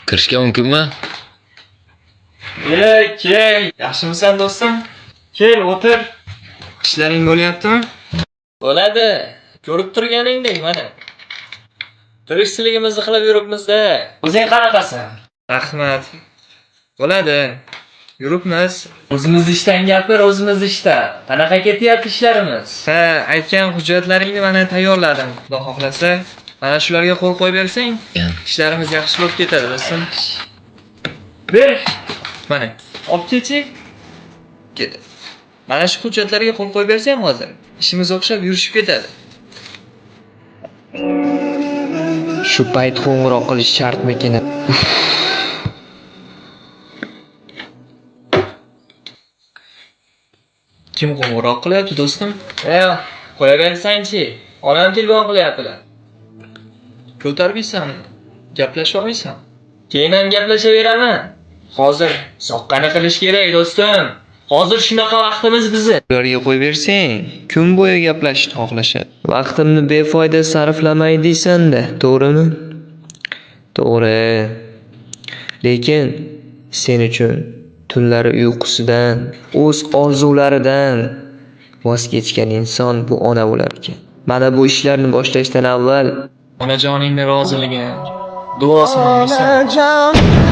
Kirishga mumkinmi? Kel. Yaxshimisan do'stim? Kel, o'tir. Ishlaring bo'lyaptimi? Bo'ladi. Ko'rib turganingdek mana. Tirikchiligimizni qilib yuribmiz-da. O'zing qanaqasan? Rahmat. Bo'ladi. Yuribmiz. O'zimiz ishdan gapir, o'zimiz ishda. Qanaqa ketyapti ishlarimiz? Ha, aytgan hujjatlaringni mana tayyorladim. Xudo xohlasa, mana shularga qo'l qo'yib bersang, ishlarimiz yaxshi bo'lib ketadi, do'stim. Ber. Mana, olib kechi. Ketdi. Mana shu hujjatlarga qo'l qo'yib bersang hozir, ishimiz o'xshab yurishib ketadi. Shu payt qo'ng'iroq qilish shartmikin? Kim qo'ng'iroq qilyapti, do'stim? Qo'yaversang-chi. Onam telefon qilyaptilar. Ko'tarmaysanmi? Gaplashmaysan? Keyin ham gaplashaveraman. Hozir soqqani qilish kerak, do'stim. Hozir shunaqa vaqtimiz bizni. Ularga qo'yib bersang, kun bo'yi gaplashishni xohlashadi. Vaqtimni befoyda sarflamay deysan-da, to'g'rimi? To'g'ri. Lekin sen uchun tunlari uyqusidan, o'z orzularidan voz kechgan inson bu ona bo'lar ekan. Mana bu ishlarni boshlashdan avval Onajoningning roziligi, duosini olsan.